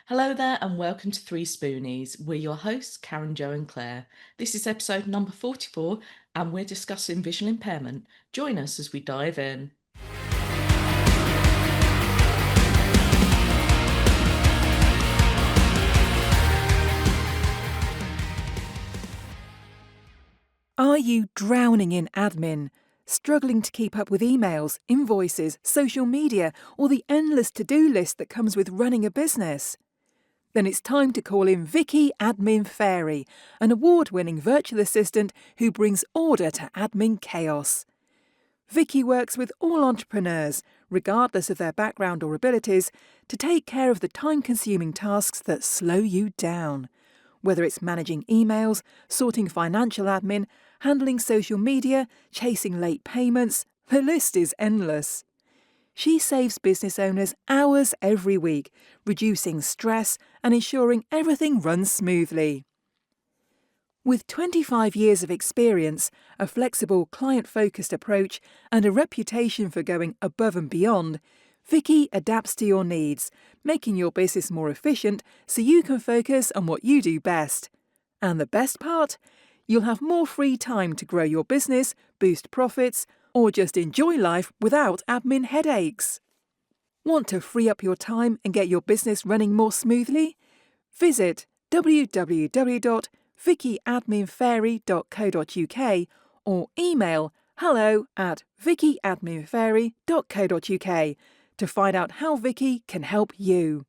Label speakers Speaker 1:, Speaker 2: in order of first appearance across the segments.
Speaker 1: Hello there and welcome to 3Spoonies. We're your hosts, Karen, Jo and Claire. This is episode number 44 and we're discussing visual impairment. Join us as we dive in.
Speaker 2: Are you drowning in admin? Struggling to keep up with emails, invoices, social media, or the endless to-do list that comes with running a business? Then it's time to call in Vicky Admin Fairy, an award-winning virtual assistant who brings order to admin chaos. Vicky works with all entrepreneurs, regardless of their background or abilities, to take care of the time-consuming tasks that slow you down. Whether it's managing emails, sorting financial admin, handling social media, chasing late payments, the list is endless. She saves business owners hours every week, reducing stress and ensuring everything runs smoothly. With 25 years of experience, a flexible, client-focused approach, and a reputation for going above and beyond, Vicky adapts to your needs, making your business more efficient so you can focus on what you do best. And the best part? You'll have more free time to grow your business, boost profits, or just enjoy life without admin headaches. Want to free up your time and get your business running more smoothly? Visit www.vickyadminfairy.co.uk or email hello@vickyadminfairy.co.uk to find out how Vicky can help you.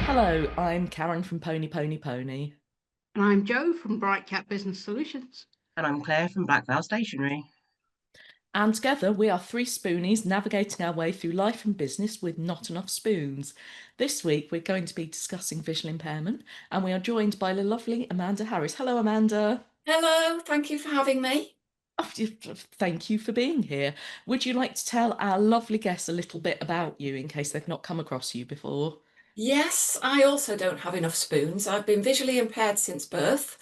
Speaker 1: Hello, I'm Karen from Pony Pony Pony.
Speaker 3: And I'm Jo from Bright Cat Business Solutions.
Speaker 4: And I'm Claire from Blackwell Stationery.
Speaker 1: And together we are 3Spoonies navigating our way through life and business with not enough spoons. This week we're going to be discussing visual impairment and we are joined by the lovely Amanda Harris. Hello, Amanda.
Speaker 5: Hello, thank you for having me.
Speaker 1: Oh, thank you for being here. Would you like to tell our lovely guests a little bit about you in case they've not come across you before?
Speaker 5: Yes, I also don't have enough spoons. I've been visually impaired since birth,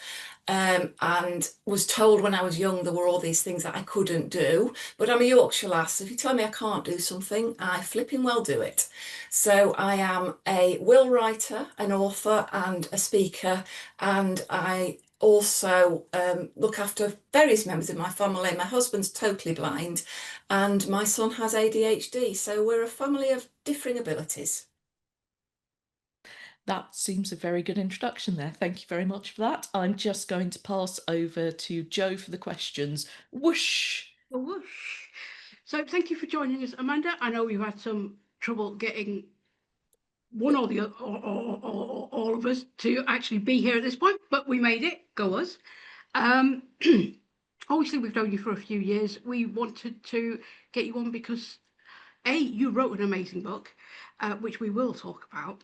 Speaker 5: and was told when I was young there were all these things that I couldn't do. But I'm a Yorkshire lass. If you tell me I can't do something, I flipping well do it. So I am a will writer, an author, and a speaker, and I also look after various members of my family. My husband's totally blind and my son has ADHD, so we're a family of differing abilities.
Speaker 1: That seems a very good introduction there. Thank you very much for that. I'm just going to pass over to Jo for the questions. Whoosh!
Speaker 3: A whoosh. So thank you for joining us, Amanda. I know we've had some trouble getting one or the other, or all of us to actually be here at this point, but we made it. Go us. Obviously, we've known you for a few years. We wanted to get you on because, A, you wrote an amazing book, which we will talk about.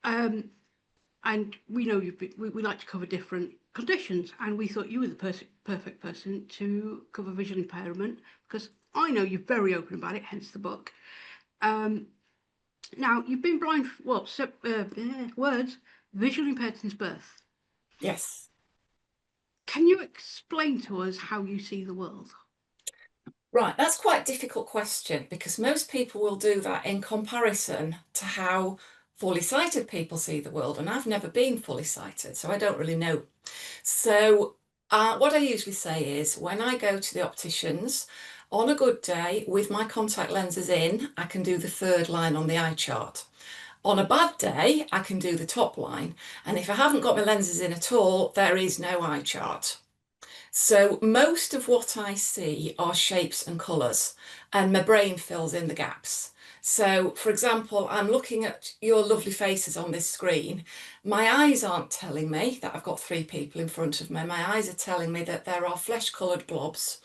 Speaker 3: And we know we like to cover different conditions, and we thought you were the perfect person to cover visual impairment because I know you're very open about it, hence the book. Now, you've been blind, visually impaired since birth.
Speaker 5: Yes.
Speaker 3: Can you explain to us how you see the world?
Speaker 5: Right, that's quite a difficult question because most people will do that in comparison to how fully sighted people see the world, and I've never been fully sighted, so I don't really know. So what I usually say is when I go to the opticians, on a good day with my contact lenses in, I can do the third line on the eye chart. On a bad day, I can do the top line, and if I haven't got my lenses in at all, there is no eye chart. So most of what I see are shapes and colours, and my brain fills in the gaps. So, for example, I'm looking at your lovely faces on this screen. My eyes aren't telling me that I've got three people in front of me. My eyes are telling me that there are flesh-coloured blobs.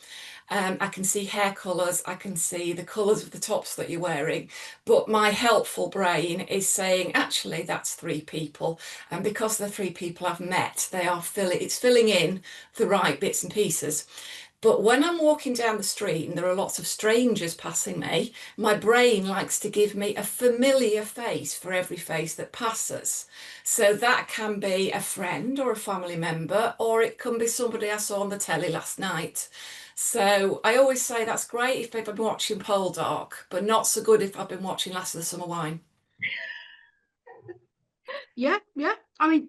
Speaker 5: I can see hair colours, I can see the colours of the tops that you're wearing, but my helpful brain is saying, actually, that's three people. And because the three people I've met, it's filling in the right bits and pieces. But when I'm walking down the street and there are lots of strangers passing me, my brain likes to give me a familiar face for every face that passes. So that can be a friend or a family member, or it can be somebody I saw on the telly last night. So I always say that's great if I've been watching Pole Dark, but not so good if I've been watching Last of the Summer Wine.
Speaker 3: Yeah, yeah. I mean,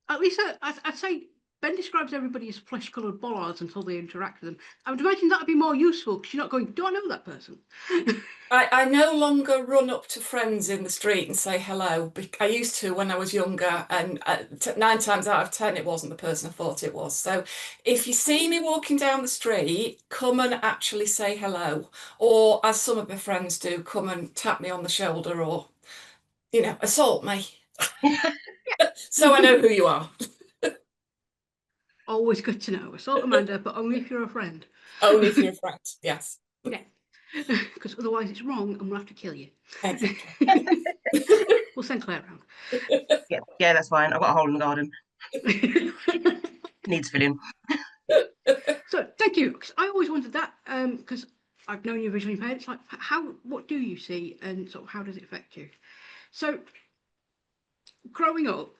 Speaker 3: at least I'd say Ben describes everybody as flesh-coloured bollards until they interact with them. I would imagine that would be more useful because you're not going, do I know that person?
Speaker 5: I no longer run up to friends in the street and say hello. I used to when I was younger, and 9 times out of 10, it wasn't the person I thought it was. So if you see me walking down the street, come and actually say hello. Or as some of my friends do, come and tap me on the shoulder or, assault me. So I know who you are.
Speaker 3: Always good to know. Assault Amanda, but only if you're a friend.
Speaker 5: Only if you're a friend, yes.
Speaker 3: Yeah. Because otherwise it's wrong and we'll have to kill you.
Speaker 5: Exactly.
Speaker 3: We'll send Claire around.
Speaker 4: Yeah, that's fine. I've got a hole in the garden. Needs filling.
Speaker 3: So thank you. 'Cause I always wondered that because I've known you visually impaired. It's like, what do you see and sort of how does it affect you? So growing up,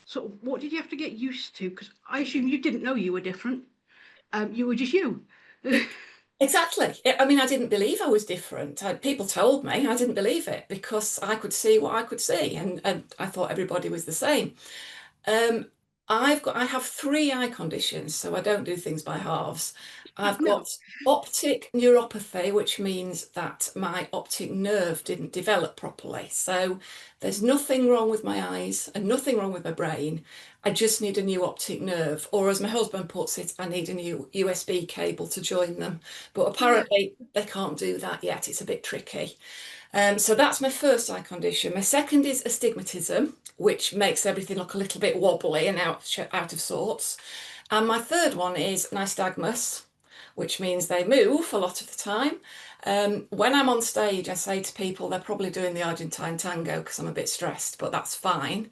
Speaker 3: sort of what did you have to get used to? Because I assume you didn't know you were different. You were just you.
Speaker 5: Exactly. I mean, I didn't believe I was different. People told me I didn't believe it because I could see what I could see, and I thought everybody was the same. Um, I have three eye conditions, so I don't do things by halves. I've
Speaker 3: No.
Speaker 5: got optic neuropathy, which means that my optic nerve didn't develop properly. So there's nothing wrong with my eyes and nothing wrong with my brain. I just need a new optic nerve, or as my husband puts it, I need a new USB cable to join them. But apparently they can't do that yet. It's a bit tricky. So that's my first eye condition. My second is astigmatism, which makes everything look a little bit wobbly and out of sorts. And my third one is nystagmus, which means they move a lot of the time. When I'm on stage, I say to people they're probably doing the Argentine tango because I'm a bit stressed, but that's fine.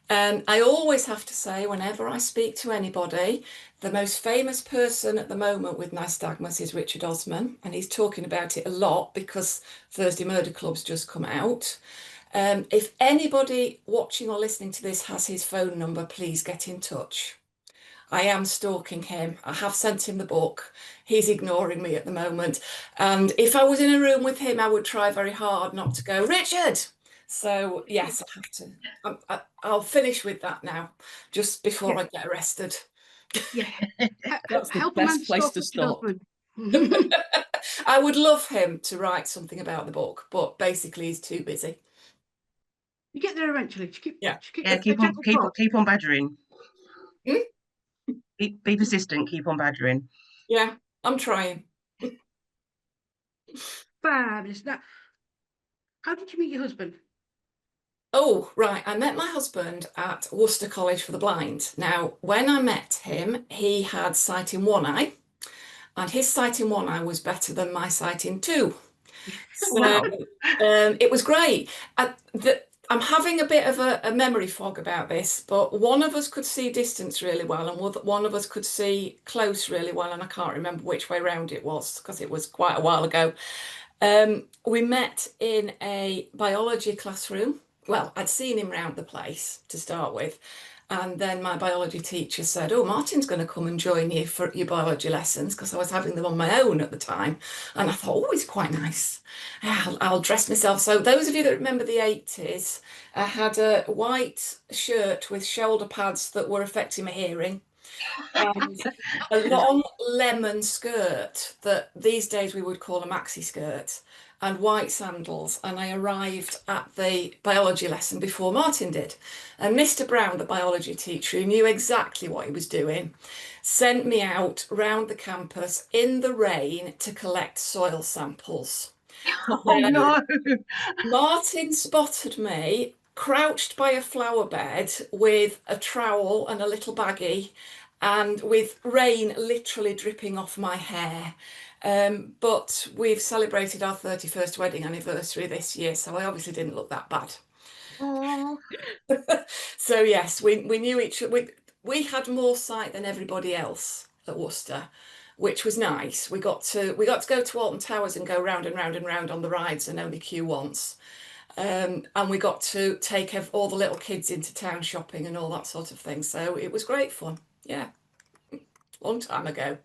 Speaker 5: I always have to say, whenever I speak to anybody, the most famous person at the moment with nystagmus is Richard Osman, and he's talking about it a lot because Thursday Murder Club's just come out. If anybody watching or listening to this has his phone number, please get in touch. I am stalking him. I have sent him the book. He's ignoring me at the moment. And if I was in a room with him, I would try very hard not to go, Richard. So yes, I have to. I'll finish with that now, just before I get arrested.
Speaker 3: Yeah.
Speaker 1: That's the
Speaker 3: Help a man
Speaker 1: best place
Speaker 3: stalk
Speaker 1: to
Speaker 3: Richard
Speaker 1: stop.
Speaker 3: Osman.
Speaker 5: I would love him to write something about the book, but basically he's too busy.
Speaker 3: You get there eventually. Just keep,
Speaker 5: Yeah.
Speaker 3: a gentle prod.
Speaker 4: Keep on badgering.
Speaker 5: Hmm?
Speaker 4: Be persistent. Keep on badgering.
Speaker 5: Yeah, I'm trying.
Speaker 3: Fabulous. Now, how did you meet your husband?
Speaker 5: Oh, right. I met my husband at Worcester College for the Blind. Now, when I met him, he had sight in one eye, and his sight in one eye was better than my sight in two. So
Speaker 4: Wow.
Speaker 5: it was great. I'm having a bit of a memory fog about this, but one of us could see distance really well, and one of us could see close really well, and I can't remember which way round it was because it was quite a while ago. We met in a biology classroom. Well, I'd seen him round the place to start with. And then my biology teacher said, oh, Martin's going to come and join you for your biology lessons because I was having them on my own at the time. And I thought, oh, he's quite nice. I'll dress myself. So those of you that remember the 80s, I had a white shirt with shoulder pads that were affecting my hearing. And a long lemon skirt that these days we would call a maxi skirt, and white sandals. And I arrived at the biology lesson before Martin did. And Mr. Brown, the biology teacher, who knew exactly what he was doing, sent me out round the campus in the rain to collect soil samples.
Speaker 4: Oh no.
Speaker 5: Martin spotted me crouched by a flower bed with a trowel and a little baggie and with rain literally dripping off my hair. But we've celebrated our 31st wedding anniversary this year, so I obviously didn't look that bad.
Speaker 4: Oh.
Speaker 5: So yes, we knew each other. We had more sight than everybody else at Worcester, which was nice. We got to go to Alton Towers and go round and round and round on the rides and only queue once. And we got to take all the little kids into town shopping and all that sort of thing. So it was great fun. Yeah, long time ago.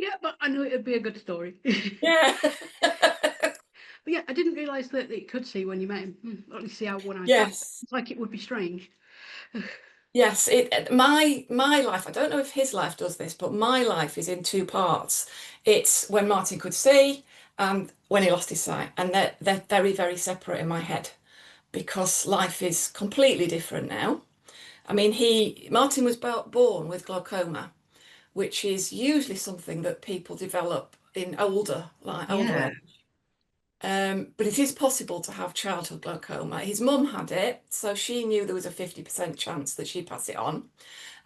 Speaker 3: Yeah, but I knew it'd be a good story.
Speaker 5: Yeah.
Speaker 3: But yeah, I didn't realise that it could see when you met him. At least see how one-eyed.
Speaker 5: Yes.
Speaker 3: It's like it would be strange.
Speaker 5: Yes, my life, I don't know if his life does this, but my life is in two parts. It's when Martin could see and when he lost his sight. And they're very, very separate in my head because life is completely different now. I mean, Martin was born with glaucoma, which is usually something that people develop in older
Speaker 4: Yeah.
Speaker 5: age. But it is possible to have childhood glaucoma. His mum had it, so she knew there was a 50% chance that she'd pass it on.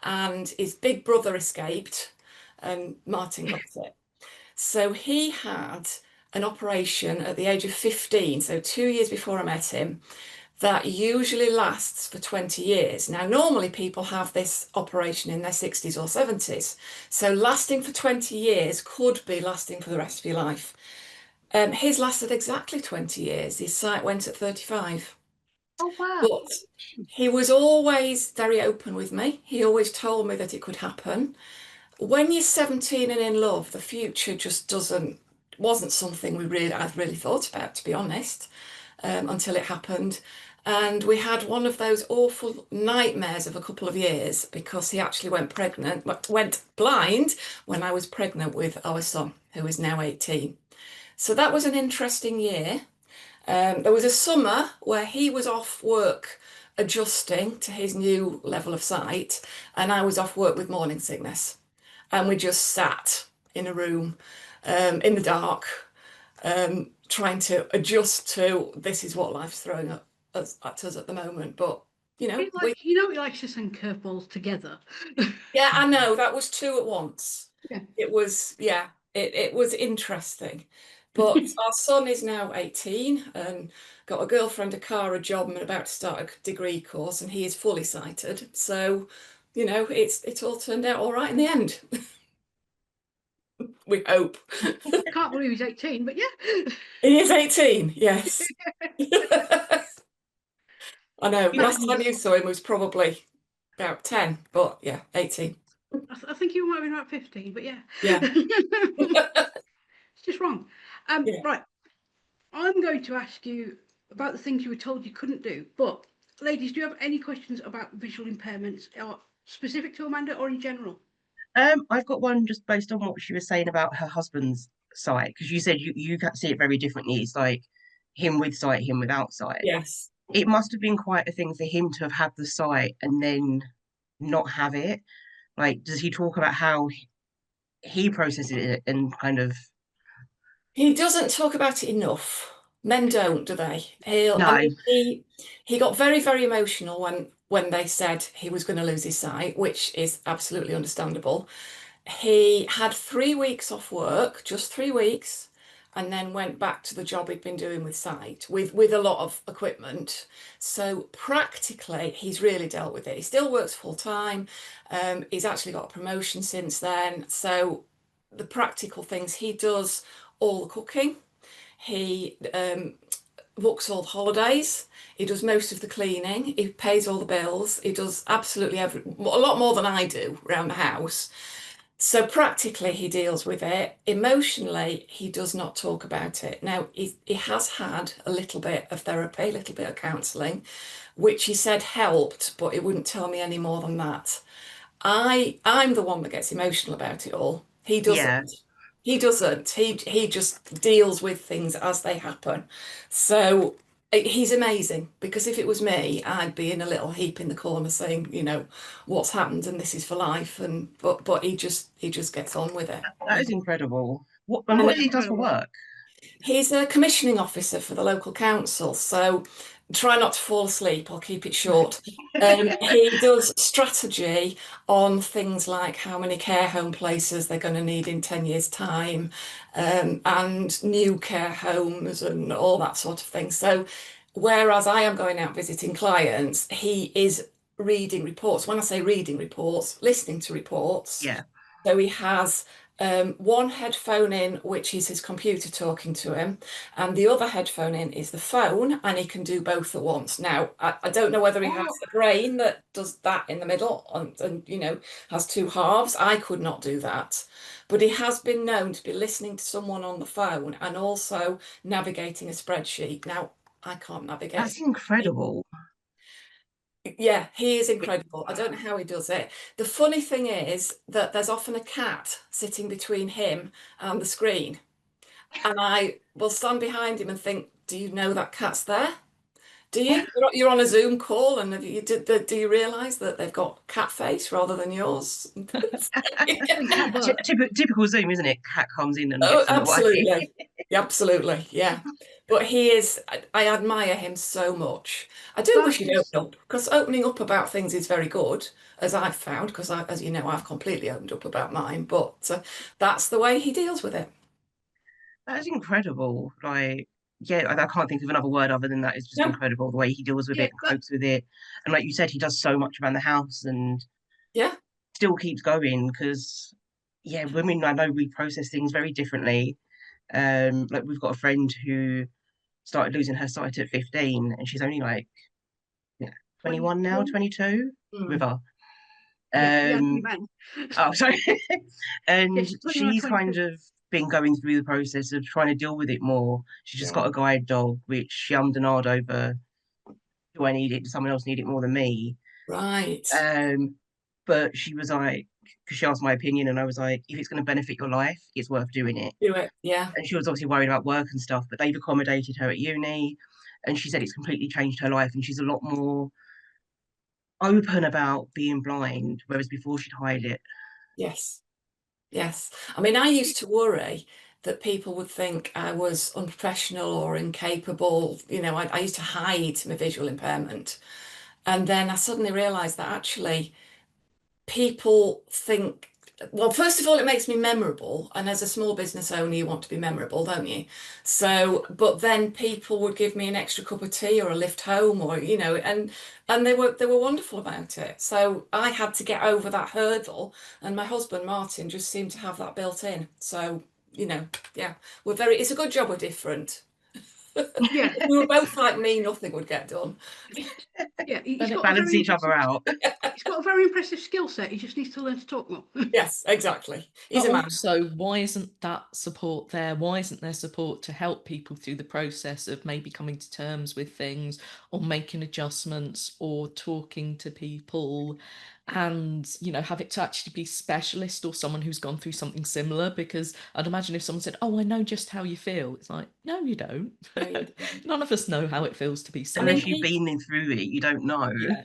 Speaker 5: And his big brother escaped, and Martin got it. So he had an operation at the age of 15, so 2 years before I met him, that usually lasts for 20 years. Now, normally people have this operation in their 60s or 70s. So lasting for 20 years could be lasting for the rest of your life. His lasted exactly 20 years. His sight went at 35.
Speaker 3: Oh wow!
Speaker 5: But he was always very open with me. He always told me that it could happen. When you're 17 and in love, the future just wasn't something I'd really thought about, to be honest, until it happened. And we had one of those awful nightmares of a couple of years because he actually went blind when I was pregnant with our son, who is now 18. So that was an interesting year. There was a summer where he was off work adjusting to his new level of sight, and I was off work with morning sickness. And we just sat in a room in the dark, trying to adjust to this is what life's throwing at us at the moment. But
Speaker 3: He likes to send curveballs together.
Speaker 5: yeah, I know that was two at once.
Speaker 3: Yeah.
Speaker 5: It was, yeah, it was interesting. But our son is now 18 and got a girlfriend, a car, a job, and about to start a degree course, and he is fully sighted. So, it's all turned out all right in the end. We hope.
Speaker 3: I can't believe he's 18, but yeah.
Speaker 5: He is 18, yes. I know.
Speaker 3: Yeah,
Speaker 5: Last time you saw him was probably about 10, but yeah, 18.
Speaker 3: I think you might have been about 15, but yeah.
Speaker 5: Yeah.
Speaker 3: It's just wrong.
Speaker 5: Yeah.
Speaker 3: Right. I'm going to ask you about the things you were told you couldn't do. But ladies, do you have any questions about visual impairments, or specific to Amanda, or in general?
Speaker 4: I've got one just based on what she was saying about her husband's sight, because you said you can see it very differently. It's like him with sight, him without sight.
Speaker 5: Yes.
Speaker 4: It must have been quite a thing for him to have had the sight and then not have it. Like, does he talk about how he processes it and kind of
Speaker 5: He doesn't talk about it enough. Men don't, do they? I
Speaker 4: no,
Speaker 5: mean, he got very, very emotional when they said he was going to lose his sight, which is absolutely understandable. He had 3 weeks off work, just 3 weeks, and then went back to the job he'd been doing with sight, with a lot of equipment. So practically, he's really dealt with it. He still works full time. He's actually got a promotion since then. So the practical things, he does all the cooking. He books all the holidays. He does most of the cleaning. He pays all the bills. He does absolutely a lot more than I do around the house. So practically, he deals with it. Emotionally, he does not talk about it. Now, he has had a little bit of therapy, a little bit of counselling, which he said helped, but he wouldn't tell me any more than that. I'm the one that gets emotional about it all. He doesn't.
Speaker 4: yeah.
Speaker 5: He doesn't. He just deals with things as they happen. So he's amazing because if it was me, I'd be in a little heap in the corner saying, what's happened and this is for life. And but he just gets on with it.
Speaker 4: That is incredible. What
Speaker 5: I
Speaker 4: and
Speaker 5: know.
Speaker 4: what he does for work?
Speaker 5: He's a commissioning officer for the local council, so try not to fall asleep. I'll keep it short. He does strategy on things like how many care home places they're going to need in 10 years' time, and new care homes and all that sort of thing. So, whereas I am going out visiting clients, he is reading reports. When I say reading reports, listening to reports.
Speaker 4: Yeah.
Speaker 5: So he has one headphone in, which is his computer talking to him, and the other headphone in is the phone, and he can do both at once. Now, I don't know whether he has
Speaker 3: Oh,
Speaker 5: a brain that does that in the middle and has two halves. I could not do that. But he has been known to be listening to someone on the phone and also navigating a spreadsheet. Now, I can't navigate.
Speaker 4: That's incredible.
Speaker 5: Yeah, he is incredible. I don't know how he does it. The funny thing is that there's often a cat sitting between him and the screen. And I will stand behind him and think, do you know that cat's there? Do you? You're on a Zoom call and do you realise that they've got cat face rather than yours?
Speaker 3: and cat butt.
Speaker 4: Typical Zoom, isn't it? Cat comes in and
Speaker 5: Oh,
Speaker 4: gets in the way.
Speaker 5: absolutely. Absolutely. Yeah. But he is, I admire him so much. I do wish
Speaker 3: That
Speaker 5: he'd
Speaker 3: is
Speaker 5: open up because opening up about things is very good, as I've found, because as you know, I've completely opened up about mine, but that's the way he deals with it.
Speaker 4: That's incredible. Like, yeah, I can't think of another word other than that. It's just
Speaker 5: No,
Speaker 4: incredible the way he deals with
Speaker 3: yeah,
Speaker 4: it and copes with it. And like you said, he does so much around the house and
Speaker 5: yeah,
Speaker 4: still keeps going because, yeah, women, I know we process things very differently. Like we've got a friend who started losing her sight at 15 and she's only like, yeah, 21 now,
Speaker 3: 21.
Speaker 4: 22 with
Speaker 5: mm,
Speaker 4: her.
Speaker 3: Yeah, yeah, you
Speaker 4: Um,
Speaker 3: man.
Speaker 4: oh, sorry.
Speaker 3: Yeah,
Speaker 4: And
Speaker 3: she's 21,
Speaker 4: she's kind
Speaker 3: 22.
Speaker 4: of been going through the process of trying to deal with it more. She's just
Speaker 5: yeah,
Speaker 4: got a guide dog, which she ummed and ahed over, do I need it? Does someone else need it more than me?
Speaker 5: right.
Speaker 4: Um, but she was like, because she asked my opinion, and I was like, if it's going to benefit your life, it's worth doing it.
Speaker 5: Do it. Yeah,
Speaker 4: And she was obviously worried about work and stuff, but they've accommodated her at uni, and she said it's completely changed her life, and she's a lot more open about being blind, whereas before she'd hide it.
Speaker 5: yes, yes. I mean, I used to worry that people would think I was unprofessional or incapable. I used to hide my visual impairment. And then I suddenly realized that actually people think, well, first of all, it makes me memorable. And as a small business owner, you want to be memorable, don't you? So, but then people would give me an extra cup of tea or a lift home or, and they were wonderful about it. So I had to get over that hurdle. And my husband, Martin, just seemed to have that built in. So, yeah, it's a good job we're different.
Speaker 3: Yeah,
Speaker 5: If we were both like me, nothing would get done.
Speaker 3: yeah.
Speaker 1: But
Speaker 3: He's
Speaker 1: it,
Speaker 3: got a
Speaker 4: Balance
Speaker 3: very
Speaker 4: each other
Speaker 3: impressive.
Speaker 4: out.
Speaker 3: He's got a very impressive skill set. He just needs to learn to talk more.
Speaker 5: Yes, exactly.
Speaker 1: but
Speaker 5: He's a man.
Speaker 1: also, why isn't that support there? Why isn't there support to help people through the process of maybe coming to terms with things or making adjustments or talking to people and, have it to actually be specialist or someone who's gone through something similar? Because I'd imagine if someone said, "Oh, I know just how you feel," it's like, no, you don't.
Speaker 5: No, you don't.
Speaker 1: None of us know how it feels to be
Speaker 5: I mean,
Speaker 4: Unless
Speaker 1: sighted.
Speaker 4: you've been in through it, you don't know.
Speaker 1: Yeah.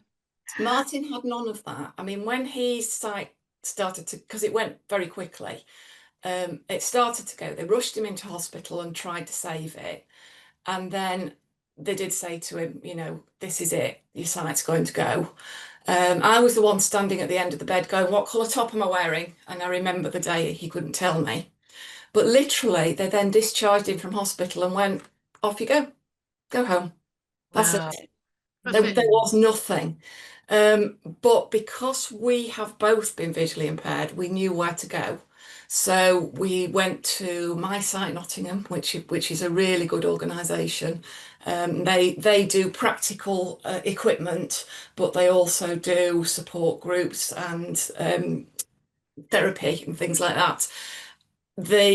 Speaker 5: Martin had none of that. I mean, when his sight started to, because it went very quickly, it started to go. They rushed him into hospital and tried to save it. And then they did say to him, this is it, your sight's going to go. I was the one standing at the end of the bed going, what colour top am I wearing? And I remember the day he couldn't tell me. But literally, they then discharged him from hospital and went, off you go home. That's
Speaker 4: Wow.
Speaker 5: it.
Speaker 3: That's
Speaker 5: There
Speaker 3: it.
Speaker 5: was nothing. But because we have both been visually impaired, we knew where to go. So we went to My Sight Nottingham, which is a really good organisation. They do practical equipment, but they also do support groups and therapy and things like that.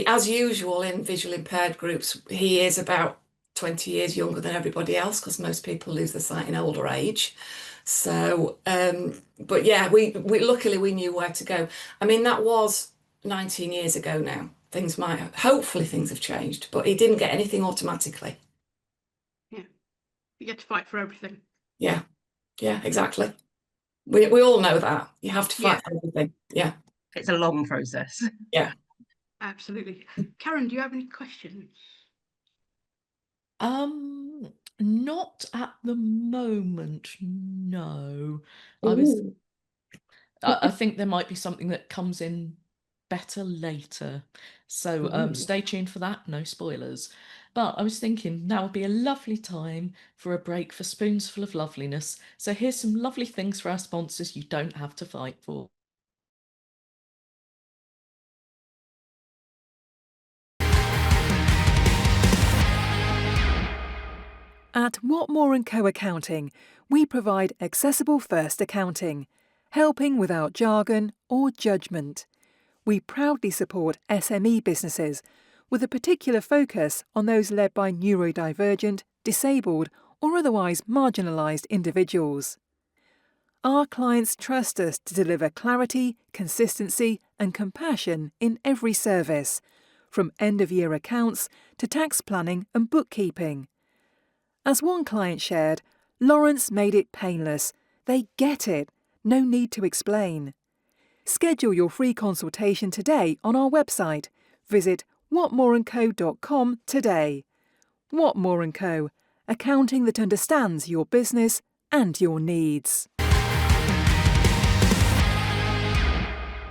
Speaker 5: As usual in visually impaired groups, he is about 20 years younger than everybody else because most people lose their sight in older age. So, but yeah, we luckily we knew where to go. I mean, that was 19 years ago now. Hopefully things have changed, but he didn't get anything automatically.
Speaker 3: Yeah, you get to fight for everything.
Speaker 5: Yeah, yeah, exactly. We all know that. You have to
Speaker 3: Yeah,
Speaker 5: fight for everything. Yeah,
Speaker 4: It's a long process.
Speaker 5: yeah.
Speaker 3: absolutely. Karen, do you have any questions?
Speaker 1: Um, Not at the moment, no. I was
Speaker 5: Ooh.
Speaker 1: I think there might be something that comes in better later. So
Speaker 5: Ooh.
Speaker 1: stay tuned for that, no spoilers. But I was thinking now would be a lovely time for a break for Spoonsful of Loveliness. So here's some lovely things for our sponsors you don't have to fight for.
Speaker 2: At Whatmore & Co Accounting, we provide accessible first accounting, helping without jargon or judgment. We proudly support SME businesses with a particular focus on those led by neurodivergent, disabled or otherwise marginalised individuals. Our clients trust us to deliver clarity, consistency and compassion in every service, from end-of-year accounts to tax planning and bookkeeping. As one client shared, Lawrence made it painless. They get it. No need to explain. Schedule your free consultation today on our website. Visit whatmoreandco.com today. Whatmore & Co. Accounting that understands your business and your needs.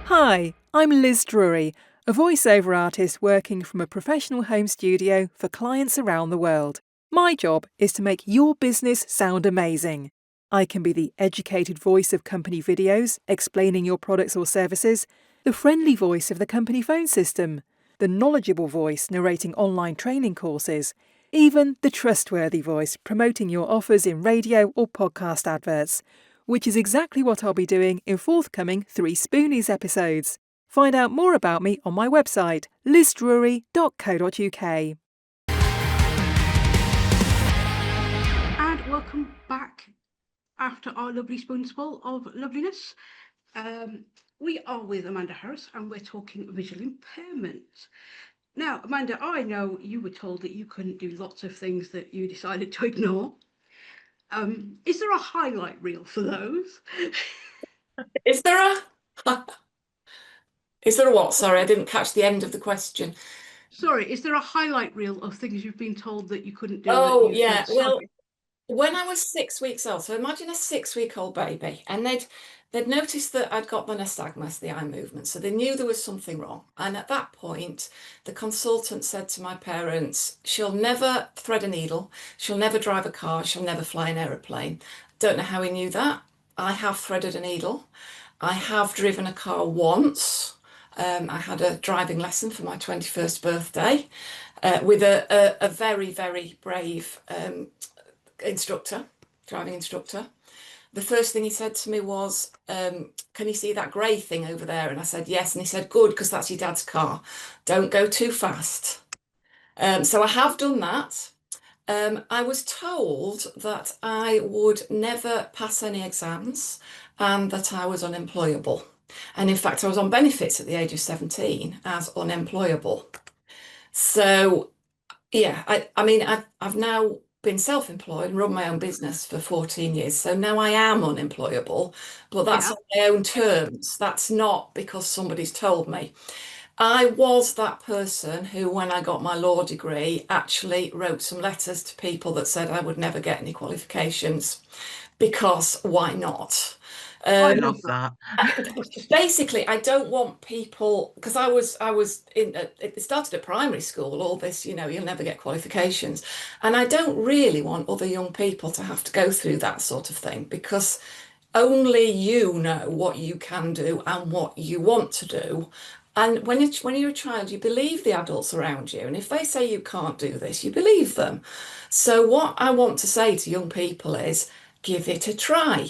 Speaker 2: Hi, I'm Liz Drury, a voiceover artist working from a professional home studio for clients around the world. My job is to make your business sound amazing. I can be the educated voice of company videos explaining your products or services, the friendly voice of the company phone system, the knowledgeable voice narrating online training courses, even the trustworthy voice promoting your offers in radio or podcast adverts, which is exactly what I'll be doing in forthcoming 3Spoonies episodes. Find out more about me on my website, lizdrury.co.uk.
Speaker 3: And welcome back after our lovely spoonful of loveliness. We are with Amanda Harris and we're talking visual impairment. Now, Amanda, I know you were told that you couldn't do lots of things that you decided to ignore. Is there a highlight reel for those?
Speaker 5: Is there a is there a what? Sorry, I didn't catch the end of the question.
Speaker 3: Sorry, is there a highlight reel of things you've been told that you couldn't do?
Speaker 5: Oh, yeah. Well, when I was 6 weeks old, so imagine a 6-week-old baby, and they'd noticed that I'd got the nystagmus, the eye movement, so they knew there was something wrong. And at that point, the consultant said to my parents, she'll never thread a needle, she'll never drive a car, she'll never fly an aeroplane. Don't know how he knew that. I have threaded a needle. I have driven a car once. I had a driving lesson for my 21st birthday with a very, very brave driving instructor. The first thing he said to me was, can you see that grey thing over there? And I said, yes. And he said, good, because that's your dad's car. Don't go too fast. So I have done that. I was told that I would never pass any exams and that I was unemployable. And in fact, I was on benefits at the age of 17 as unemployable. So, yeah, I mean, I've now been self-employed and run my own business for 14 years. So now I am unemployable, but that's on my own terms. That's not because somebody's told me. I was that person who, when I got my law degree, actually wrote some letters to people that said I would never get any qualifications because why not?
Speaker 4: I love that.
Speaker 5: Basically, I don't want people, because I was in it started at primary school, all this, you'll never get qualifications. And I don't really want other young people to have to go through that sort of thing, because only you know what you can do and what you want to do. And when you're a child, you believe the adults around you. And if they say you can't do this, you believe them. So what I want to say to young people is, give it a try.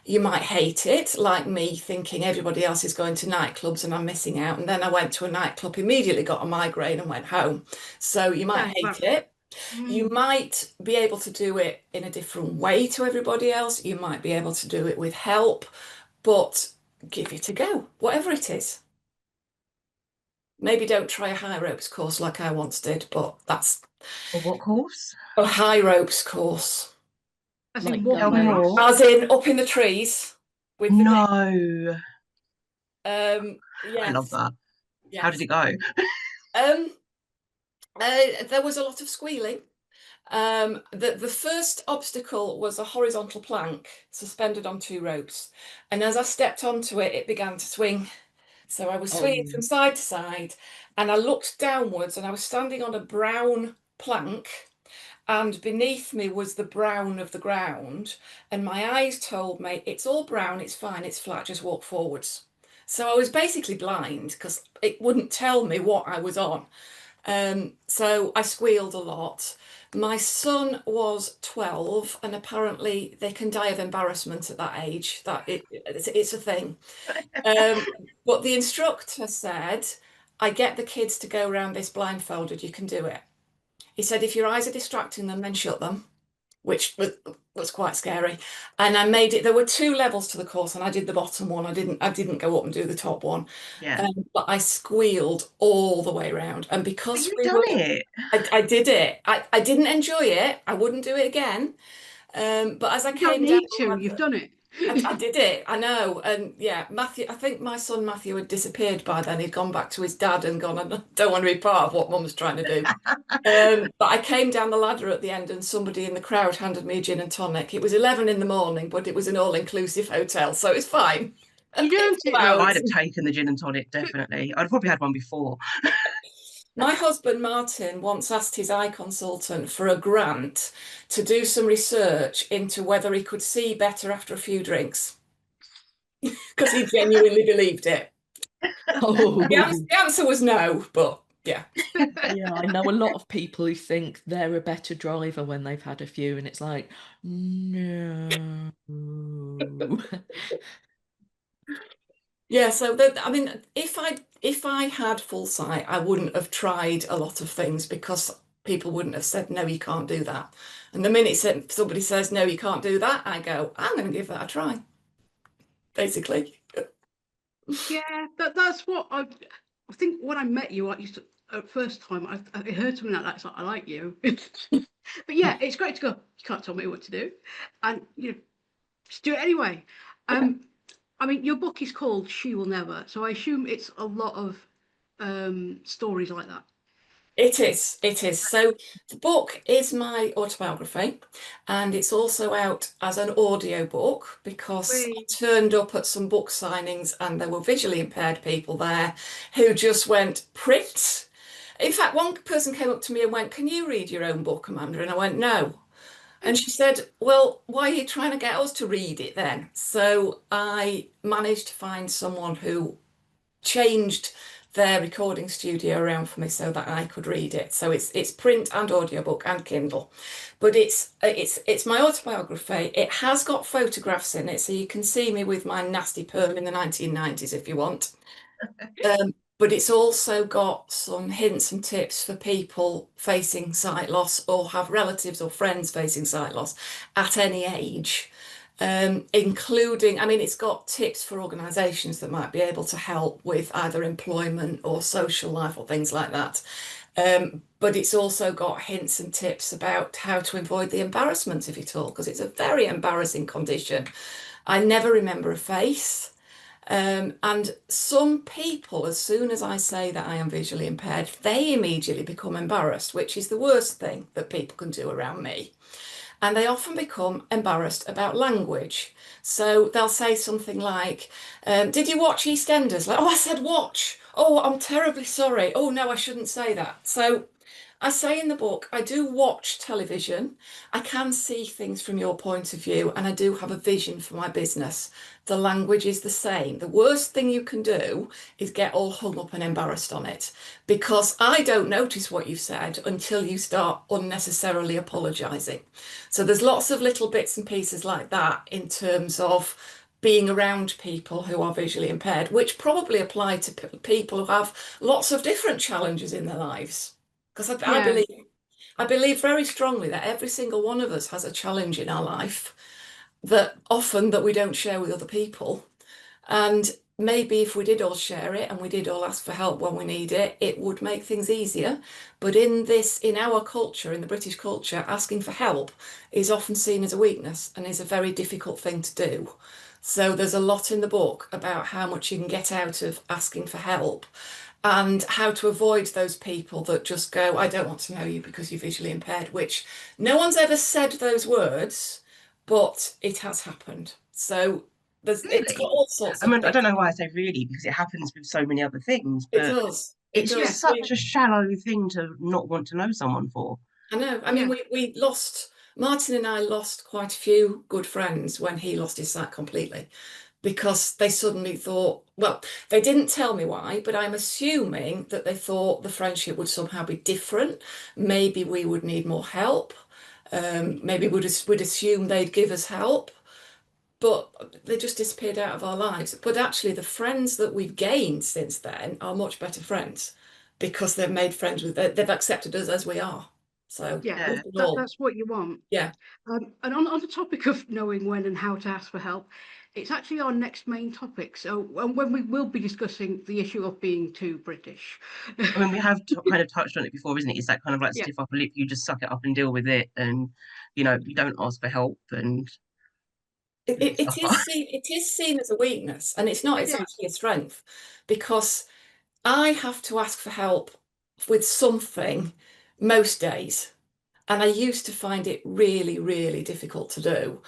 Speaker 5: You might hate it, like me thinking everybody else is going to nightclubs and I'm missing out. And then I went to a nightclub, immediately got a migraine and went home. So you might hate it. You might be able to do it in a different way to everybody else. You might be able to do it with help, but give it a go, whatever it is. Maybe don't try a high ropes course like I once did, but that's
Speaker 4: Or what course?
Speaker 5: a high ropes course.
Speaker 3: As in
Speaker 1: Like
Speaker 4: Tell me more.
Speaker 5: As in up in the trees with the
Speaker 4: No.
Speaker 5: yes.
Speaker 4: I love that.
Speaker 5: Yes.
Speaker 4: How did it go?
Speaker 5: There was a lot of squealing. The first obstacle was a horizontal plank suspended on 2 ropes, and as I stepped onto it, it began to swing. So I was swinging from side to side, and I looked downwards, and I was standing on a brown plank, and beneath me was the brown of the ground, and my eyes told me, it's all brown, it's fine, it's flat, just walk forwards. So I was basically blind because it wouldn't tell me what I was on. So I squealed a lot. My son was 12, and apparently they can die of embarrassment at that age. It's a thing. But the instructor said, I get the kids to go around this blindfolded, you can do it. He said, if your eyes are distracting them, then shut them, which was quite scary. And I made it, there were 2 levels to the course, and I did the bottom one. I didn't go up and do the top one.
Speaker 4: Yeah.
Speaker 5: But I squealed all the way around. And
Speaker 4: But
Speaker 5: because
Speaker 4: you've
Speaker 5: we
Speaker 4: done
Speaker 5: were,
Speaker 4: it.
Speaker 5: I did it. I didn't enjoy it. I wouldn't do it again. But as I
Speaker 3: You don't
Speaker 5: came down
Speaker 3: need
Speaker 5: the
Speaker 3: to. You've
Speaker 5: ladder,
Speaker 3: done it.
Speaker 5: I did it, I know. And yeah, Matthew, I think my son Matthew had disappeared by then. He'd gone back to his dad and gone, I don't want to be part of what Mum was trying to do. But I came down the ladder at the end and somebody in the crowd handed me a gin and tonic. It was 11 in the morning, but it was an all-inclusive hotel, so it's fine.
Speaker 3: You
Speaker 5: It's
Speaker 3: earned it though.
Speaker 5: allowed.
Speaker 4: I'd have taken the gin and tonic, definitely. I'd probably had one before.
Speaker 5: My husband Martin once asked his eye consultant for a grant to do some research into whether he could see better after a few drinks because he genuinely believed it.
Speaker 1: Oh,
Speaker 5: The answer was no, but yeah.
Speaker 1: yeah, I know a lot of people who think they're a better driver when they've had a few, and it's like, no.
Speaker 5: Yeah, so I mean, if I had full sight, I wouldn't have tried a lot of things because people wouldn't have said, no, you can't do that. And the minute somebody says, no, you can't do that, I go, I'm going to give that a try, basically.
Speaker 3: Yeah, that's what I think. When I met you, I used to first time I heard something like that. It's like, I like you, but yeah, it's great to go. You can't tell me what to do, and you know, just do it anyway. I mean, your book is called She Will Never, so I assume it's a lot of stories like that.
Speaker 5: It is, it is. So the book is my autobiography, and it's also out as an audio book because I
Speaker 3: Wait.
Speaker 5: turned up at some book signings and there were visually impaired people there who just went, print. In fact, one person came up to me and went, can you read your own book, Amanda? And I went, no. And she said, well, why are you trying to get us to read it then? So I managed to find someone who changed their recording studio around for me so that I could read it. So it's print and audiobook and Kindle. But it's my autobiography. It has got photographs in it, so you can see me with my nasty perm in the 1990s if you want. But it's also got some hints and tips for people facing sight loss or have relatives or friends facing sight loss at any age. Including, I mean, it's got tips for organisations that might be able to help with either employment or social life or things like that. But it's also got hints and tips about how to avoid the embarrassment of it all, because it's a very embarrassing condition. I never remember a face. And some people, as soon as I say that I am visually impaired, they immediately become embarrassed, which is the worst thing that people can do around me. And they often become embarrassed about language. So they'll say something like, did you watch EastEnders? Like, oh, I said watch. Oh, I'm terribly sorry. Oh, no, I shouldn't say that. So I say in the book, I do watch television. I can see things from your point of view, and I do have a vision for my business. The language is the same. The worst thing you can do is get all hung up and embarrassed on it, because I don't notice what you've said until you start unnecessarily apologising. So there's lots of little bits and pieces like that in terms of being around people who are visually impaired, which probably apply to people who have lots of different challenges in their lives. Because
Speaker 3: Yeah,
Speaker 5: I believe very strongly that every single one of us has a challenge in our life that often that we don't share with other people. And maybe if we did all share it and we did all ask for help when we need it, it would make things easier. But in our culture, in the British culture, asking for help is often seen as a weakness and is a very difficult thing to do. So there's a lot in the book about how much you can get out of asking for help and how to avoid those people that just go, I don't want to know you because you're visually impaired, which no one's ever said those words, but it has happened. So it's got
Speaker 4: Really?
Speaker 5: all sorts
Speaker 4: I
Speaker 5: of
Speaker 4: mean, I
Speaker 5: bits.
Speaker 4: don't know why I say really, because it happens with so many other things,
Speaker 5: It
Speaker 4: but
Speaker 5: does. It
Speaker 4: it's
Speaker 3: yeah,
Speaker 5: does.
Speaker 4: just such a shallow thing to not want to know someone for.
Speaker 5: I know. I mean,
Speaker 3: yeah.
Speaker 5: we lost, Martin and I lost quite a few good friends when he lost his sight completely. because they suddenly thought, well, they didn't tell me why, but I'm assuming that they thought the friendship would somehow be different. Maybe we would need more help. Maybe we'd assume they'd give us help, but they just disappeared out of our lives. But actually, the friends that we've gained since then are much better friends because they've made friends with, they've accepted us as we are. So
Speaker 3: Yeah,
Speaker 5: all
Speaker 4: Yeah.
Speaker 5: in all,
Speaker 3: that's what you want.
Speaker 5: yeah.
Speaker 3: And on the topic of knowing when and how to ask for help, it's actually our next main topic. So, and when we will be discussing the issue of being too British.
Speaker 4: I mean, we have kind of touched on it before, isn't it? It's that kind of like
Speaker 3: Yeah,
Speaker 4: stiff upper lip. You just suck it up and deal with it, and you don't ask for help and you suffer.
Speaker 5: It is seen as a weakness, and it's not,
Speaker 3: it
Speaker 5: it's
Speaker 3: is.
Speaker 5: actually a strength because I have to ask for help with something most days. And I used to find it really, really difficult to do.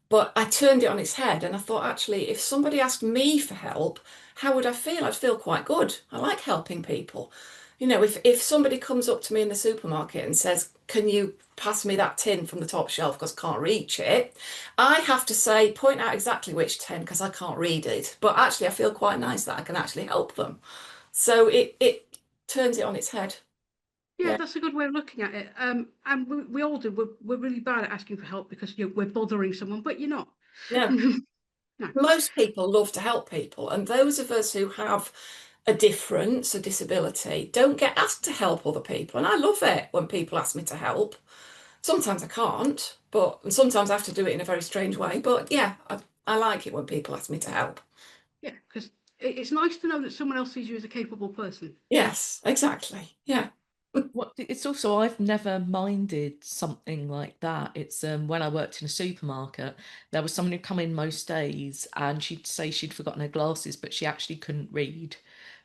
Speaker 5: But I turned it on its head and I thought, actually, if somebody asked me for help, how would I feel? I'd feel quite good. I like helping people. If somebody comes up to me in the supermarket and says, can you pass me that tin from the top shelf because I can't reach it? I have to say, point out exactly which tin because I can't read it. But actually, I feel quite nice that I can actually help them. So it turns it on its head.
Speaker 3: Yeah,
Speaker 5: Yeah.
Speaker 3: that's a good way of looking at it. And we all do. We're really bad at asking for help because we're bothering someone, but you're not.
Speaker 5: No.
Speaker 3: No.
Speaker 5: Most people love to help people, and those of us who have a difference, a disability, don't get asked to help other people. And I love it when people ask me to help. Sometimes I can't, and sometimes I have to do it in a very strange way. But yeah, I like it when people ask me to help.
Speaker 3: Yeah, because it's nice to know that someone else sees you as a capable person.
Speaker 5: Yes, exactly. Yeah.
Speaker 1: It's also, I've never minded something like that. It's when I worked in a supermarket, there was someone who'd come in most days and she'd say she'd forgotten her glasses, but she actually couldn't read.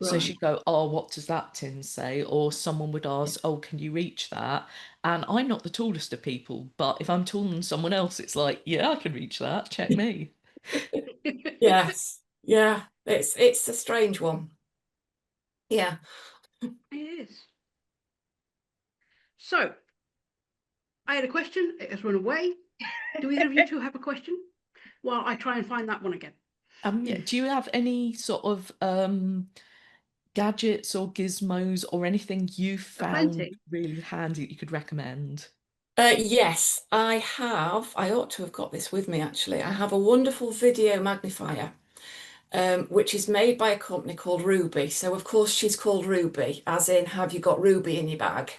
Speaker 1: So
Speaker 5: Right.
Speaker 1: she'd go, "Oh, what does that tin say?" Or someone would ask, "Oh, can you reach that?" And I'm not the tallest of people, but if I'm taller than someone else, it's like, "Yeah, I can reach that. Check me."
Speaker 3: It
Speaker 5: Yes. Yeah. It's a strange one. Yeah.
Speaker 3: is. So I had a question. It has run away. Do either of you two have a question? While I try and find that one again.
Speaker 1: Yeah. Do you have any sort of gadgets or gizmos or anything you found
Speaker 3: Plenty.
Speaker 1: really handy that you could recommend?
Speaker 5: Yes, I have. I ought to have got this with me actually. I have a wonderful video magnifier, which is made by a company called Ruby. So, of course, she's called Ruby, as in, have you got Ruby in your bag?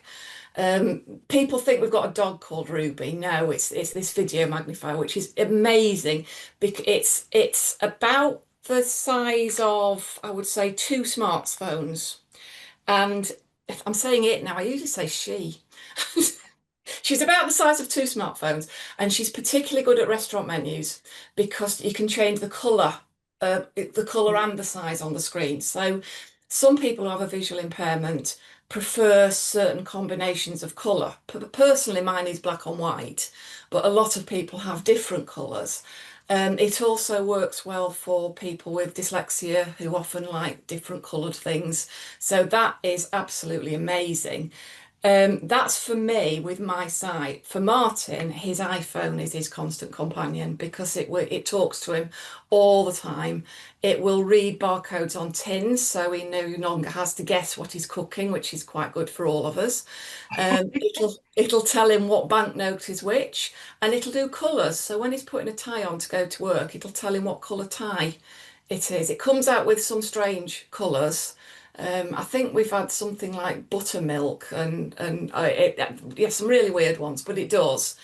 Speaker 5: People think we've got a dog called Ruby. No, it's this video magnifier, which is amazing because it's about the size of, I would say, two smartphones. And if I'm saying it now, I usually say she. She's about the size of two smartphones, and she's particularly good at restaurant menus because you can change the colour and the size on the screen. So some people who have a visual impairment prefer certain combinations of colour. Personally, mine is black and white, but a lot of people have different colours. It also works well for people with dyslexia who often like different coloured things. So that is absolutely amazing. That's for me with my sight. For Martin, his iPhone is his constant companion because it talks to him all the time. It will read barcodes on tins, so he no longer has to guess what he's cooking, which is quite good for all of us. It'll tell him what banknote is which, and it'll do colours. So when he's putting a tie on to go to work, it'll tell him what colour tie it is. It comes out with some strange colours. I think we've had something like buttermilk yeah, some really weird ones, but it does.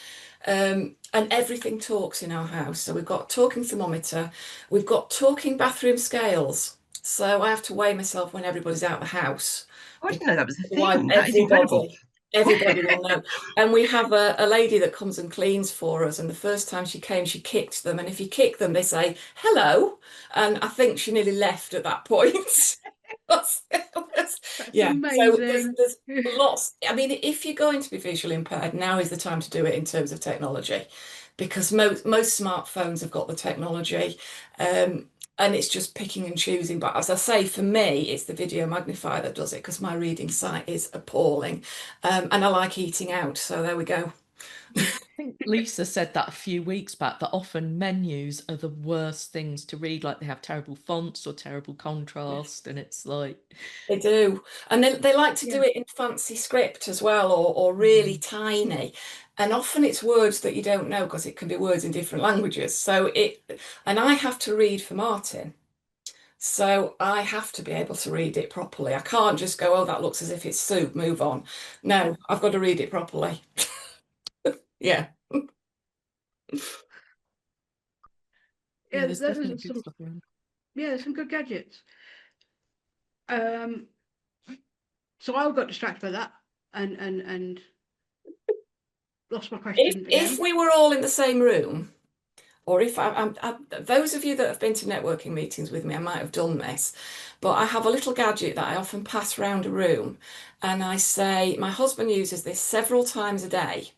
Speaker 5: And everything talks in our house. So we've got talking thermometer, we've got talking bathroom scales. So I have to weigh myself when everybody's out of the house
Speaker 4: I didn't
Speaker 5: because
Speaker 4: know that was a
Speaker 5: otherwise
Speaker 4: thing. That is incredible.
Speaker 5: everybody will know. And we have a lady that comes and cleans for us. And the first time she came, she kicked them. And if you kick them, they say hello. And I think she nearly left at that point.
Speaker 3: That's
Speaker 5: Yeah, so
Speaker 3: amazing.
Speaker 5: there's lots. I mean, if you're going to be visually impaired, now is the time to do it in terms of technology, because most smartphones have got the technology, and it's just picking and choosing. But as I say, for me, it's the video magnifier that does it because my reading sight is appalling, and I like eating out. So there we go.
Speaker 1: I think Lisa said that a few weeks back, that often menus are the worst things to read, like they have terrible fonts or terrible contrast, and it's like,
Speaker 5: They do. And they like to
Speaker 3: Yeah.
Speaker 5: do it in fancy script as well, or really tiny. And often it's words that you don't know because it can be words in different languages. And I have to read for Martin. So I have to be able to read it properly. I can't just go, oh, that looks as if it's soup, move on. No, I've got to read it properly. Yeah.
Speaker 1: yeah,
Speaker 3: Yeah,
Speaker 1: there's definitely
Speaker 3: there's
Speaker 1: good
Speaker 3: some
Speaker 1: stuff around.
Speaker 3: there's some good gadgets. So I got distracted by that and lost my question
Speaker 5: If
Speaker 3: again.
Speaker 5: we were all in the same room, or if those of you that have been to networking meetings with me, I might have done this, but I have a little gadget that I often pass around a room, and I say, my husband uses this several times a day,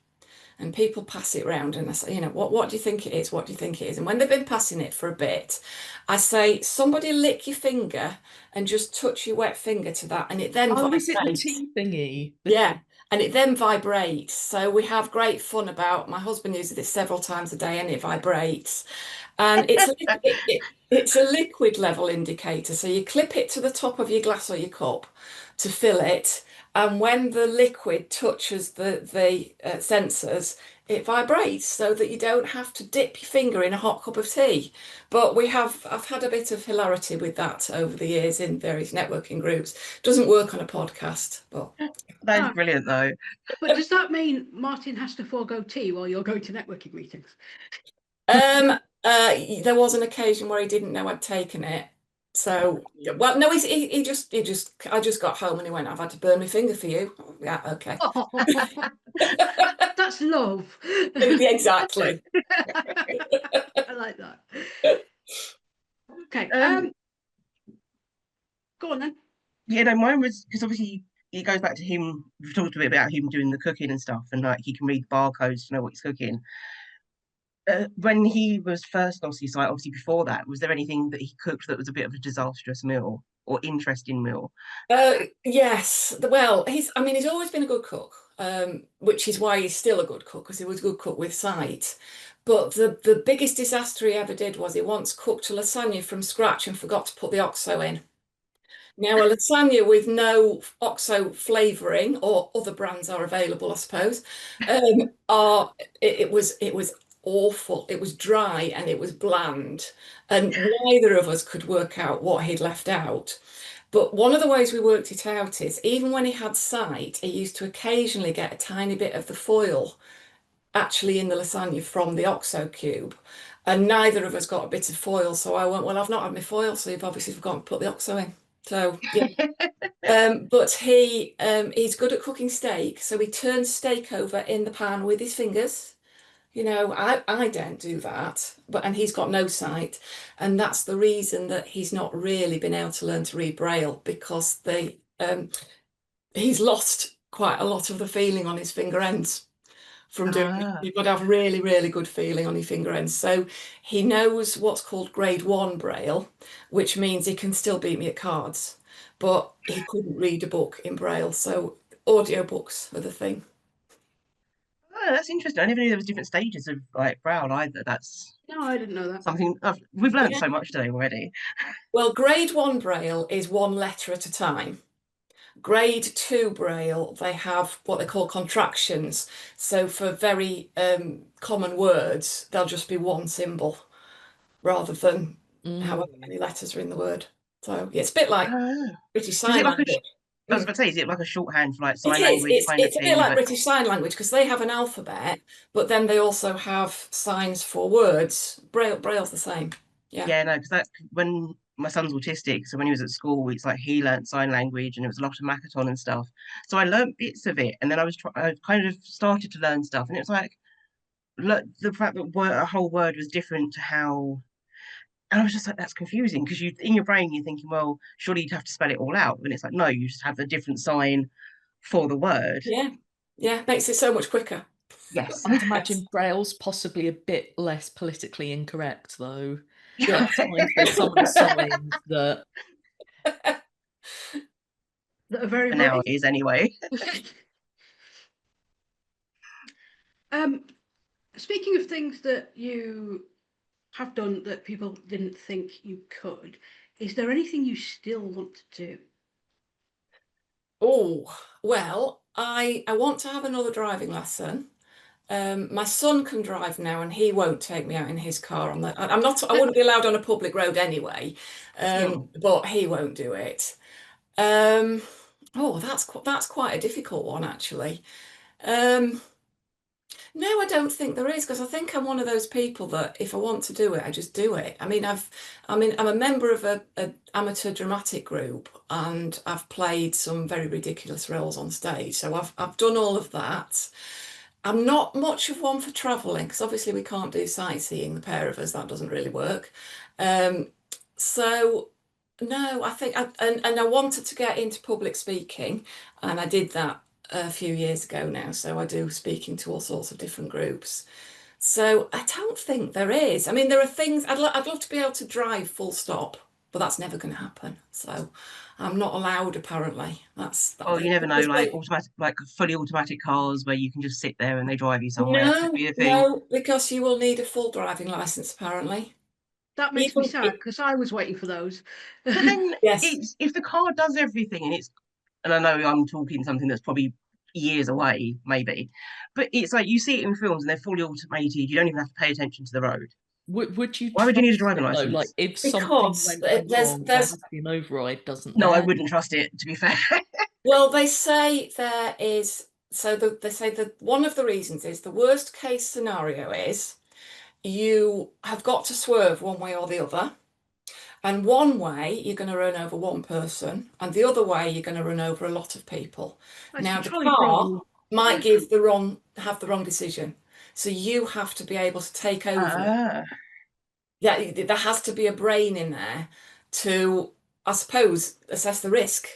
Speaker 5: and people pass it round, and I say, what do you think it is? What do you think it is? And when they've been passing it for a bit, I say, somebody lick your finger and just touch your wet finger to that, and it then
Speaker 1: Oh, is it the
Speaker 5: vibrates.
Speaker 1: tea thingy?
Speaker 5: Yeah, and it then vibrates. So we have great fun about my husband uses it several times a day and it vibrates. And it's a liquid level indicator. So you clip it to the top of your glass or your cup to fill it. And when the liquid touches the sensors, it vibrates so that you don't have to dip your finger in a hot cup of tea. But I've had a bit of hilarity with that over the years in various networking groups. Doesn't work on a podcast, but
Speaker 4: That is
Speaker 3: Ah,
Speaker 4: brilliant, though.
Speaker 3: but does that mean Martin has to forego tea while you're going to networking meetings?
Speaker 5: Um, there was an occasion where he didn't know I'd taken it. So, well, no, I just got home and he went, I've had to burn my finger for you. Oh, yeah, okay.
Speaker 3: Oh, that's love.
Speaker 5: Exactly.
Speaker 3: I like that. Okay.
Speaker 4: Um,
Speaker 3: Go on then.
Speaker 4: yeah, no, mine was because obviously it goes back to him. We've talked a bit about him doing the cooking and stuff, and like he can read barcodes to know what he's cooking. When he was first lost his sight, obviously before that, was there anything that he cooked that was a bit of a disastrous meal or interesting meal?
Speaker 5: Yes. Well, he's always been a good cook, which is why he's still a good cook, because he was a good cook with sight. But the biggest disaster he ever did was he once cooked a lasagna from scratch and forgot to put the oxo in. Now, a lasagna with no OXO flavouring, or other brands are available, I suppose, it was awful. It was dry and it was bland, and neither of us could work out what he'd left out. But one of the ways we worked it out is even when he had sight, he used to occasionally get a tiny bit of the foil actually in the lasagna from the OXO cube. And neither of us got a bit of foil. So I went, well, I've not had my foil, so you've obviously forgotten to put the OXO in. So yeah. But he's good at cooking steak, so he turns steak over in the pan with his fingers. I don't do that, and he's got no sight, and that's the reason that he's not really been able to learn to read Braille, because he's lost quite a lot of the feeling on his finger ends from doing it.
Speaker 4: Ah,
Speaker 5: You've got to have really, really good feeling on your finger ends. So he knows what's called grade one Braille, which means he can still beat me at cards, but he couldn't read a book in Braille. So audiobooks are the thing.
Speaker 4: that's interesting. I never knew there was different stages of like Braille either. That's
Speaker 3: No, I didn't know that.
Speaker 4: something we've learned
Speaker 5: Yeah.
Speaker 4: so much today already.
Speaker 5: Well, grade one Braille is one letter at a time. Grade two Braille, they have what they call contractions. So for very common words, there'll just be one symbol rather than however
Speaker 1: Mm.
Speaker 5: many letters are in the word. So yeah, it's a bit like
Speaker 4: Ah.
Speaker 5: British
Speaker 4: So is it
Speaker 5: Sign
Speaker 4: like a?
Speaker 5: Language.
Speaker 4: I was
Speaker 5: Mm.
Speaker 4: about to say, is it like a shorthand for like
Speaker 5: It
Speaker 4: sign
Speaker 5: is.
Speaker 4: language
Speaker 5: It's
Speaker 4: kind of
Speaker 5: it's a bit
Speaker 4: thing?
Speaker 5: like
Speaker 4: But
Speaker 5: British Sign Language because they have an alphabet, but then they also have signs for words. Braille's the same. Yeah.
Speaker 4: yeah, no, because that when my son's autistic, so when he was at school, it's like he learnt sign language and it was a lot of Makaton and stuff. So I learnt bits of it, and then I kind of started to learn stuff, and it was like look, the fact that a whole word was different to how. And I was just like, that's confusing because you in your brain you're thinking, well, surely you'd have to spell it all out, and it's like, no, you just have a different sign for the word.
Speaker 5: Yeah. Yeah. Makes it so much quicker.
Speaker 4: Yes.
Speaker 1: I'd
Speaker 5: Yes.
Speaker 1: imagine Braille's possibly a bit less politically incorrect, though. At
Speaker 5: Yes.
Speaker 1: times, there's some of the signs that,
Speaker 3: That are very
Speaker 4: For now
Speaker 3: British.
Speaker 4: it is anyway.
Speaker 3: Speaking of things that you have done that people didn't think you could, is there anything you still want to do?
Speaker 5: Oh, well, I want to have another driving lesson. My son can drive now, and he won't take me out in his car on the. I'm not. I wouldn't be allowed on a public road anyway,
Speaker 3: No.
Speaker 5: but he won't do it. Um, oh, that's quite a difficult one, actually. Um, no, I don't think there is, because I think I'm one of those people that if I want to do it, I just do it. I mean, I'm a member of a amateur dramatic group, and I've played some very ridiculous roles on stage. So I've done all of that. I'm not much of one for traveling, because obviously we can't do sightseeing, the pair of us. That doesn't really work. Um, so no, I think and I wanted to get into public speaking, and I did that a few years ago now. So I do speaking to all sorts of different groups. So I don't think there is. I mean, there are things I'd love to be able to drive full stop, but that's never going to happen. So I'm not allowed, apparently. That's
Speaker 4: Oh, you never know,
Speaker 5: because
Speaker 4: like automatic, like fully automatic cars where you can just sit there and they drive you somewhere could
Speaker 5: no,
Speaker 4: be a thing.
Speaker 5: no, because you will need a full driving license, apparently.
Speaker 3: That makes me
Speaker 5: Even
Speaker 3: sad because I was waiting for those.
Speaker 4: But then
Speaker 5: yes,
Speaker 4: it's if the car does everything and it's, and I know I'm talking something that's probably years away, maybe, but it's like you see it in films and they're fully automated. You don't even have to pay attention to the road.
Speaker 1: Would you
Speaker 4: Why would you need a
Speaker 1: trust
Speaker 4: driving
Speaker 1: it though? Like
Speaker 4: license?
Speaker 1: if something
Speaker 5: because
Speaker 1: went wrong, there
Speaker 5: there's
Speaker 1: had to be an override, doesn't
Speaker 4: No, I
Speaker 1: there?
Speaker 4: wouldn't trust it, to be fair.
Speaker 5: well, they say there is they say that one of the reasons is the worst case scenario is you have got to swerve one way or the other. And one way you're going to run over one person, and the other way you're going to run over a lot of people.
Speaker 3: That's the
Speaker 5: Now, the
Speaker 3: trolley
Speaker 5: car
Speaker 3: problem.
Speaker 5: might have the wrong decision. So you have to be able to take over.
Speaker 4: Ah,
Speaker 5: Yeah, there has to be a brain in there to, I suppose, assess the risk.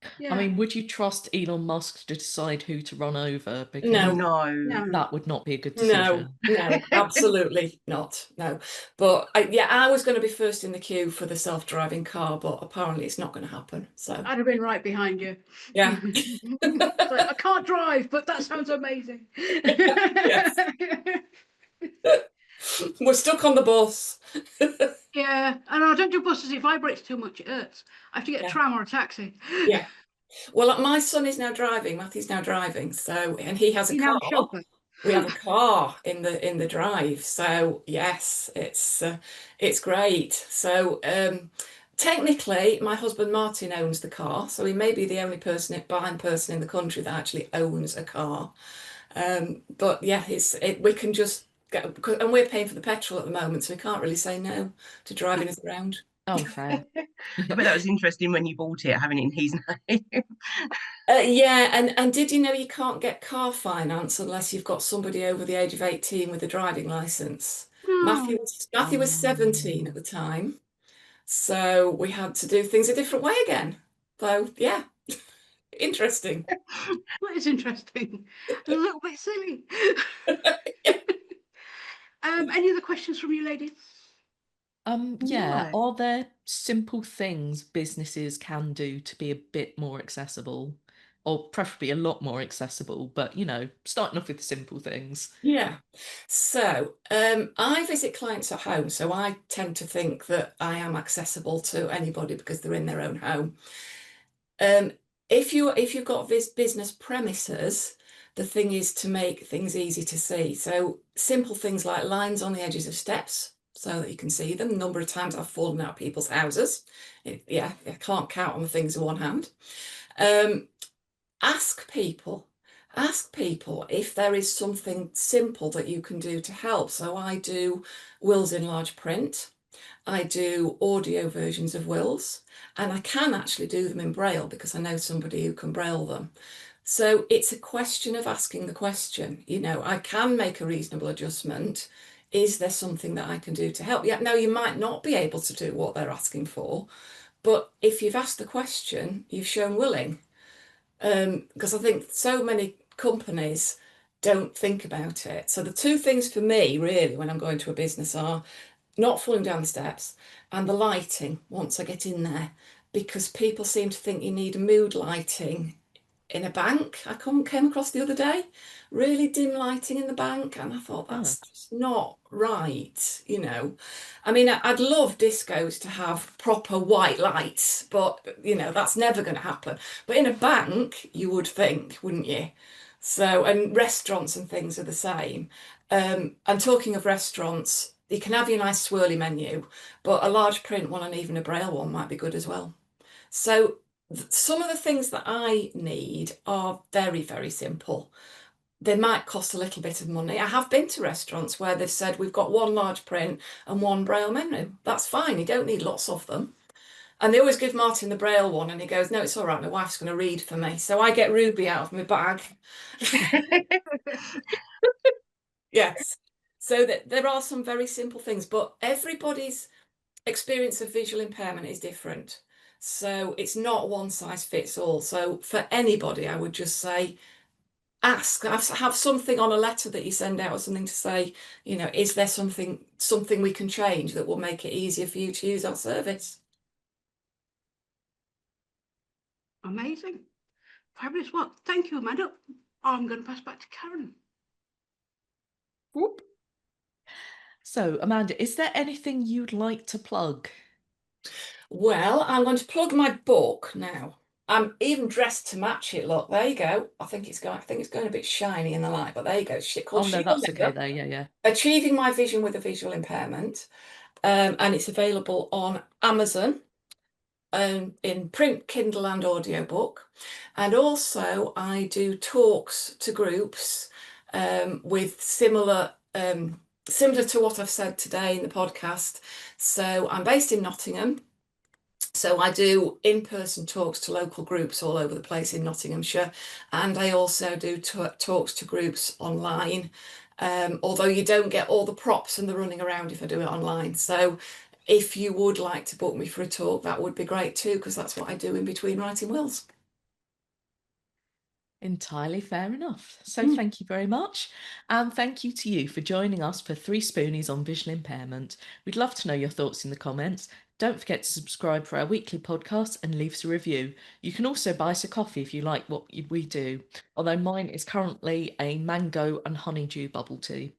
Speaker 1: I
Speaker 3: Yeah.
Speaker 1: mean, would you trust Elon Musk to decide who to run over? Because
Speaker 5: No,
Speaker 4: no.
Speaker 3: No.
Speaker 1: that would not be a good
Speaker 5: no,
Speaker 1: decision.
Speaker 5: no, absolutely not. No. But yeah, I was going to be first in the queue for the self-driving car, but apparently it's not going to happen. So
Speaker 3: I'd have been right behind you.
Speaker 5: yeah.
Speaker 3: It's like, I can't drive, but that sounds amazing.
Speaker 5: Yes. We're stuck on the bus.
Speaker 3: Yeah, and I don't do buses. It vibrates too much. It hurts. I have to get a
Speaker 5: Yeah,
Speaker 3: tram or a taxi.
Speaker 5: yeah. Well, my son is now driving. Matthew's now driving. So, and he has a
Speaker 3: You now
Speaker 5: car.
Speaker 3: a chauffeur.
Speaker 5: We have a car in the drive. So yes, it's great. So technically, my husband Martin owns the car. So he may be the only blind person in the country that actually owns a car. But yeah, we can just go, and we're paying for the petrol at the moment, so we can't really say no to driving us around.
Speaker 1: Oh, fair.
Speaker 4: I bet that was interesting when you bought it, having it in his name.
Speaker 5: Yeah, and did you know you can't get car finance unless you've got somebody over the age of 18 with a driving license?
Speaker 3: Oh,
Speaker 5: Matthew was 17 at the time, so we had to do things a different way again. So yeah, interesting.
Speaker 3: that is interesting. A little bit silly. Any other questions from you, ladies?
Speaker 1: Yeah,
Speaker 4: No.
Speaker 1: are there simple things businesses can do to be a bit more accessible? Or preferably a lot more accessible, but starting off with simple things.
Speaker 5: Yeah. So I visit clients at home, so I tend to think that I am accessible to anybody because they're in their own home. Um, if you've got business premises, the thing is to make things easy to see. So simple things like lines on the edges of steps so that you can see them. The number of times I've fallen out of people's houses. Yeah, I can't count on the things in one hand. Um, ask people. Ask people if there is something simple that you can do to help. So I do wills in large print. I do audio versions of wills, and I can actually do them in Braille because I know somebody who can Braille them. So it's a question of asking the question. I can make a reasonable adjustment. Is there something that I can do to help? Yeah, now you might not be able to do what they're asking for, but if you've asked the question, you've shown willing. Because I think so many companies don't think about it. So the two things for me, really, when I'm going to a business are not falling down the steps and the lighting once I get in there, because people seem to think you need mood lighting in a bank I came across the other day, really dim lighting in the bank, and I thought that's just not right, you know. I mean, I'd love discos to have proper white lights, but you know, that's never going to happen. But in a bank, you would think, wouldn't you? So, and restaurants and things are the same. And talking of restaurants, you can have your nice swirly menu, but a large print one and even a Braille one might be good as well. So some of the things that I need are very, very simple. They might cost a little bit of money. I have been to restaurants where they've said we've got one large print and one Braille menu. That's fine. You don't need lots of them. And they always give Martin the Braille one, and he goes, "No, it's all right. My wife's going to read for me." So I get Ruby out of my bag. Yes. So that there are some very simple things, but everybody's experience of visual impairment is different. So it's not one size fits all. So for anybody, I would just say, ask, have something on a letter that you send out or something to say, you know, is there something we can change that will make it easier for you to use our service?
Speaker 3: Amazing. Fabulous. Well, thank you, Amanda. I'm going to pass back to Karen.
Speaker 1: Whoop. So, Amanda, is there anything you'd like to plug?
Speaker 5: Well, I'm going to plug my book now. I'm even dressed to match it. Look, there you go. I think it's going a bit shiny in the light, but there you go. Shit called
Speaker 1: Oh no,
Speaker 5: Sheila
Speaker 1: that's okay there. Yeah.
Speaker 5: Achieving My Vision with a Visual Impairment. And it's available on Amazon in print, Kindle, and audiobook. And also, I do talks to groups with similar to what I've said today in the podcast. So I'm based in Nottingham. So I do in-person talks to local groups all over the place in Nottinghamshire, and I also do talks to groups online. Although you don't get all the props and the running around if I do it online. So if you would like to book me for a talk, that would be great too, because that's what I do in between writing wills.
Speaker 1: Entirely fair enough. So thank you very much. And thank you to you for joining us for 3Spoonies on visual impairment. We'd love to know your thoughts in the comments. Don't forget to subscribe for our weekly podcast and leave us a review. You can also buy us a coffee if you like what we do, although mine is currently a mango and honeydew bubble tea.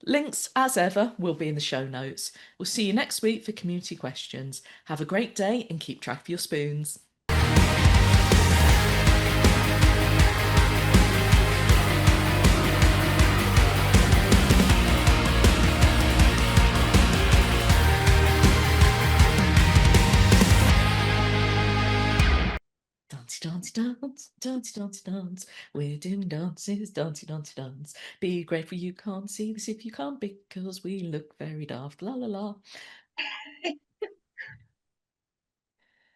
Speaker 1: Links, as ever, will be in the show notes. We'll see you next week for community questions. Have a great day and keep track of your spoons. Dance, dance, dance, dance, dance. We're doing dances, dancey, dancey, dance. Be grateful you can't see this if you can't, because we look very daft. La la la.